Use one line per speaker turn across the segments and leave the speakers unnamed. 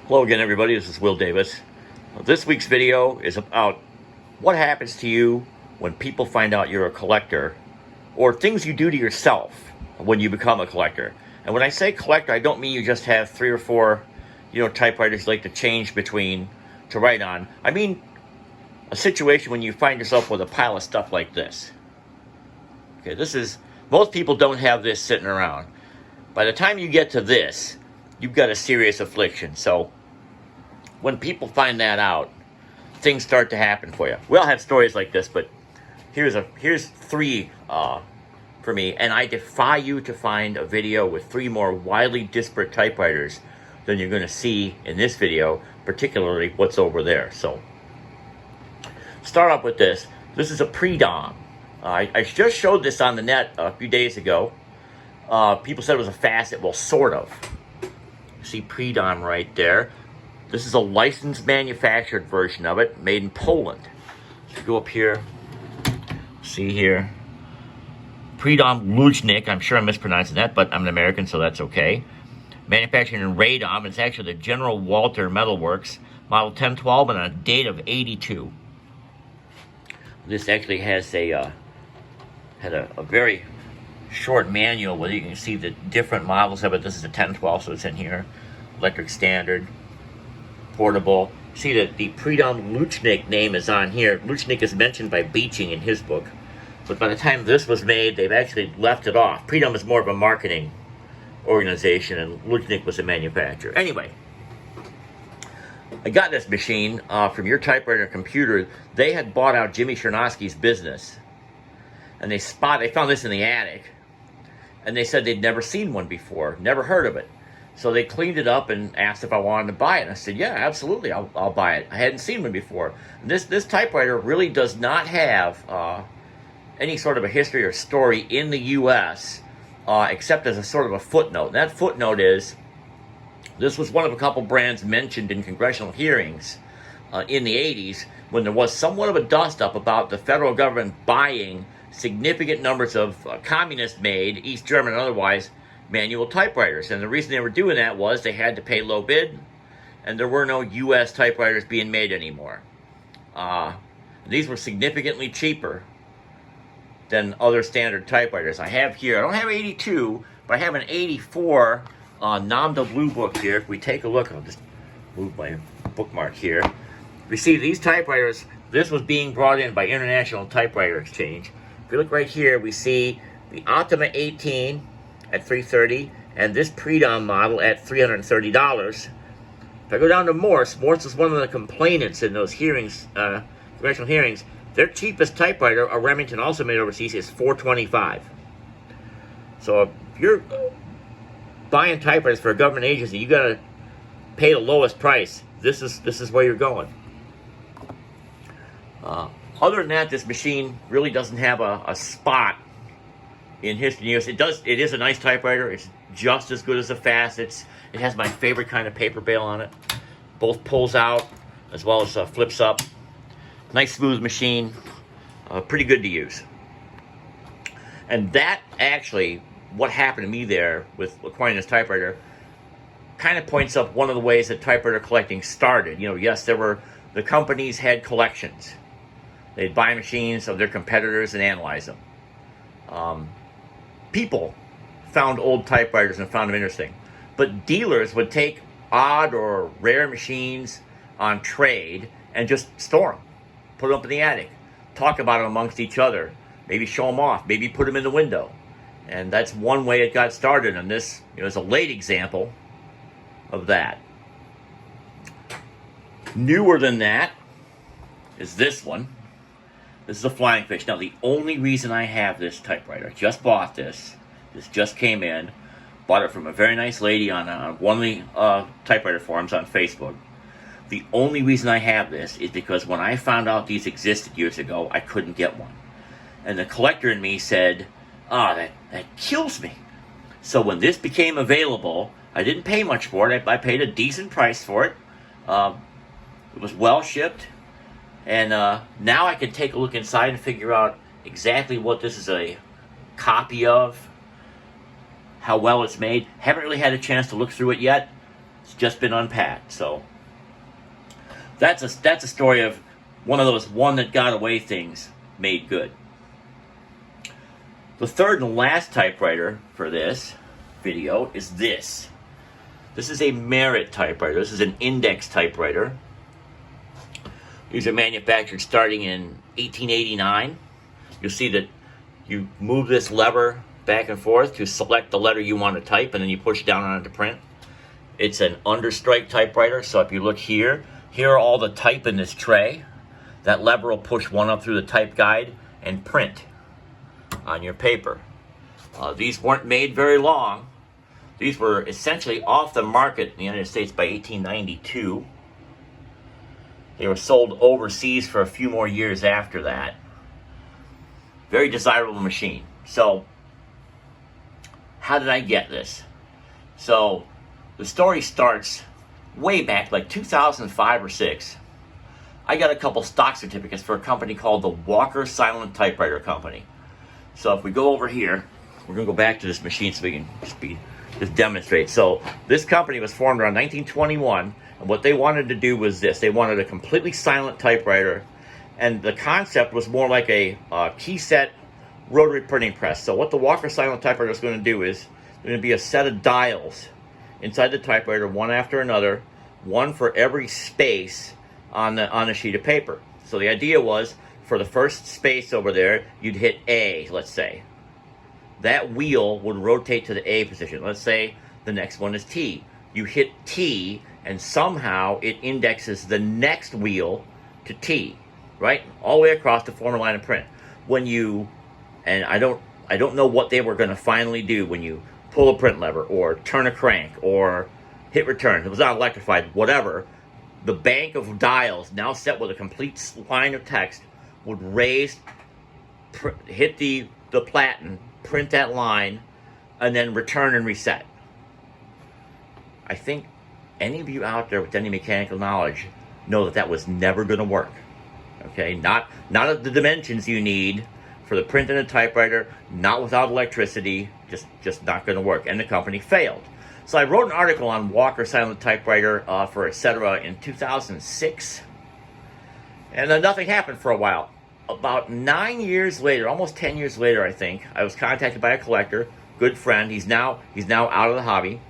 Hello again, everybody. This is Will Davis. This week's video is about what happens to you when people find out you're a collector, or things you do to yourself when you become a collector. And when I say collector, I don't mean you just have 3 or 4, typewriters you like to change between to write on. I mean a situation when you find yourself with a pile of stuff like this. Okay, most people don't have this sitting around. By the time you get to this, you've got a serious affliction. So when people find that out, things start to happen for you. We all have stories like this, but here's 3 for me, and I defy you to find a video with 3 more widely disparate typewriters than you're going to see in this video, particularly what's over there. So start off with this. This is a pre-dom. I just showed this on the net a few days ago. People said it was a facet. Well, sort of. See pre-dom right there. This is a licensed manufactured version of it, made in Poland. So go up here, see here. Pre-dom Luznik, I'm sure I'm mispronouncing that, but I'm an American, so that's okay. Manufactured in Radom, it's actually the General Walter Metalworks, model 1012, and a date of 82. This actually has had a very short manual where you can see the different models of it. This is a 1012, so it's in here. Electric standard, portable. See that the pre-dom Luznik name is on here. Luznik is mentioned by Beeching in his book, but by the time this was made, they've actually left it off. Pre-dom is more of a marketing organization, and Luznik was a manufacturer. Anyway, I got this machine from Your Typewriter Computer. They had bought out Jimmy Chernosky's business, and they found this in the attic, and they said they'd never seen one before, never heard of it. So they cleaned it up and asked if I wanted to buy it. And I said, yeah, absolutely, I'll buy it. I hadn't seen one before. And this typewriter really does not have any sort of a history or story in the U.S. Except as a sort of a footnote. And that footnote is, this was one of a couple brands mentioned in congressional hearings in the 80s, when there was somewhat of a dust-up about the federal government buying significant numbers of communist-made, East German and otherwise, manual typewriters. And the reason they were doing that was they had to pay low bid, and there were no U.S. typewriters being made anymore. These were significantly cheaper than other standard typewriters. I have here, I don't have 82, but I have an 84 Namda Blue book here. If we take a look, I'll just move my bookmark here. We see these typewriters, this was being brought in by International Typewriter Exchange. If you look right here, we see the Optima 18 at $330, and this pre-dom model at $330. If I go down to Morse is one of the complainants in those hearings, congressional hearings. Their cheapest typewriter, a Remington also made overseas, is $425. So if you're buying typewriters for a government agency, you gotta pay the lowest price. This is where you're going. Other than that, this machine really doesn't have a spot in history. It is a nice typewriter. It's just as good as the facets. It has my favorite kind of paper bail on it. Both pulls out as well as flips up. Nice smooth machine. Pretty good to use. And that actually, what happened to me there with acquiring this typewriter, kind of points up one of the ways that typewriter collecting started. Yes, the companies had collections. They'd buy machines of their competitors and analyze them. People found old typewriters and found them interesting. But dealers would take odd or rare machines on trade and just store them. Put them up in the attic. Talk about them amongst each other. Maybe show them off. Maybe put them in the window. And that's one way it got started. And this is a late example of that. Newer than that is this one. This is a flying fish. Now, the only reason I have this typewriter, just bought this just came in, bought it from a very nice lady on one of the typewriter forums on Facebook. The only reason I have this is because when I found out these existed years ago, I couldn't get one. And the collector in me said, that kills me. So when this became available, I didn't pay much for it. I paid a decent price for it. It was well shipped. And now I can take a look inside and figure out exactly what this is a copy of, how well it's made. Haven't really had a chance to look through it yet. It's just been unpacked. So that's a story of one of those one that got away things made good. The third and last typewriter for this video is this. This is a Merit typewriter. This is an index typewriter. These are manufactured starting in 1889. You'll see that you move this lever back and forth to select the letter you want to type, and then you push down on it to print. It's an understrike typewriter, so if you look here, here are all the type in this tray. That lever will push one up through the type guide and print on your paper. These weren't made very long. These were essentially off the market in the United States by 1892. They were sold overseas for a few more years after that. Very desirable machine. So, how did I get this? So, the story starts way back, like 2005 or 6. I got a couple stock certificates for a company called the Walker Silent Typewriter Company. So if we go over here, we're going to go back to this machine so we can just demonstrate. So this company was formed around 1921, and what they wanted to do was this. They wanted a completely silent typewriter, and the concept was more like a key set rotary printing press. So what the Walker Silent Typewriter is going to do is going to be a set of dials inside the typewriter, one after another, one for every space on a sheet of paper. So the idea was, for the first space over there, you'd hit A, let's say. That wheel would rotate to the A position. Let's say the next one is T. You hit T, and somehow it indexes the next wheel to T, right? All the way across to form a line of print. When you, and I don't know what they were going to finally do when you pull a print lever or turn a crank or hit return. It was not electrified, whatever. The bank of dials, now set with a complete line of text, would raise, hit the platen, print that line, and then return and reset. I think any of you out there with any mechanical knowledge know that that was never going to work. Okay, not at the dimensions you need for the print in a typewriter, not without electricity, just not going to work. And the company failed. So I wrote an article on Walker Silent Typewriter for Etc. in 2006, and then nothing happened for a while. About 9 years later, almost 10 years later, I think, I was contacted by a collector, good friend. He's now out of the hobby,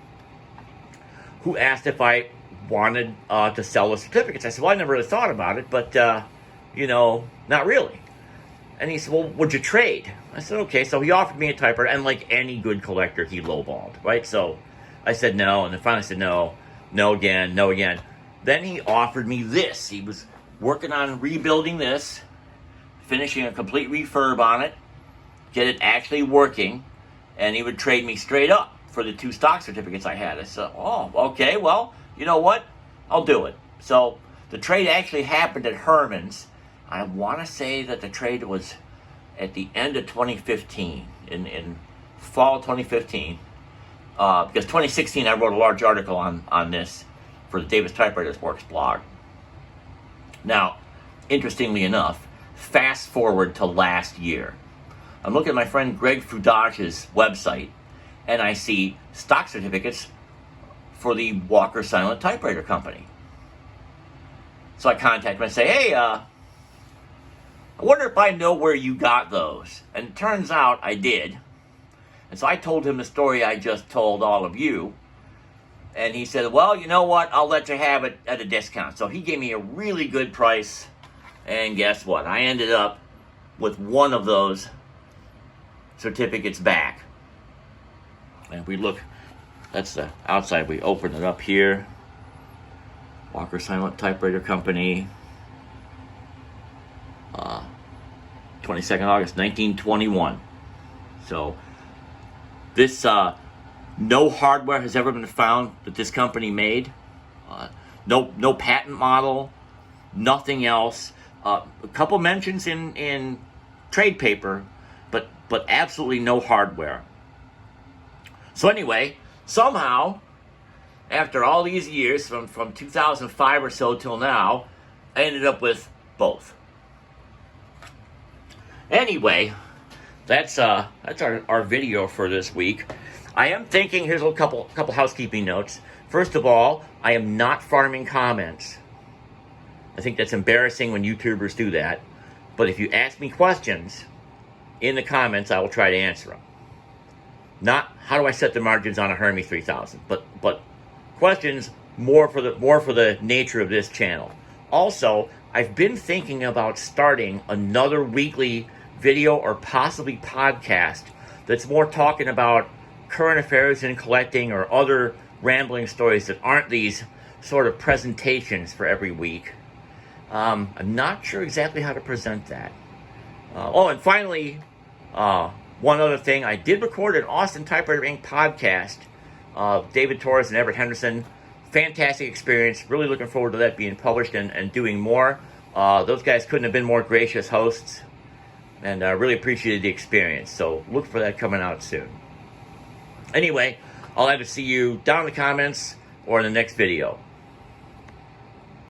who asked if I wanted to sell the certificates. I said, well, I never really thought about it, but not really. And he said, well, would you trade? I said, okay. So he offered me a typewriter, and like any good collector, he lowballed, right? So I said no, and then finally said no again, no again. Then he offered me this. He was working on rebuilding this, finishing a complete refurb on it, get it actually working, and he would trade me straight up for the 2 stock certificates I had. I said, oh, okay, well, you know what? I'll do it. So the trade actually happened at Herman's. I want to say that the trade was at the end of 2015, in fall 2015. Because 2016 I wrote a large article on this for the Davis Typewriters Works blog. Now, interestingly enough, fast forward to last year. I'm looking at my friend Greg Fudage's website, and I see stock certificates for the Walker Silent Typewriter Company. So I contact him and say, hey, I wonder if I know where you got those. And it turns out I did. And so I told him the story I just told all of you. And he said, well, you know what? I'll let you have it at a discount. So he gave me a really good price. And guess what? I ended up with one of those certificates back. And if we look, that's the outside. We open it up here. Walker Silent Typewriter Company. 22nd August 1921. So this no hardware has ever been found that this company made. No patent model, nothing else. A couple mentions in trade paper, but absolutely no hardware. So anyway, somehow, after all these years, from 2005 or so till now, I ended up with both. Anyway, that's our video for this week. I am thinking, here's a couple housekeeping notes. First of all, I am not farming comments. I think that's embarrassing when YouTubers do that. But if you ask me questions in the comments, I will try to answer them. Not how do I set the margins on a Hermes 3000, but questions more for the nature of this channel. Also, I've been thinking about starting another weekly video or possibly podcast that's more talking about current affairs in collecting or other rambling stories that aren't these sort of presentations for every week. I'm not sure exactly how to present that. And finally, one other thing, I did record an Austin Typewriter Inc. podcast. David Torres and Everett Henderson. Fantastic experience. Really looking forward to that being published and doing more. Those guys couldn't have been more gracious hosts. And I really appreciated the experience. So look for that coming out soon. Anyway, I'll either see you down in the comments or in the next video.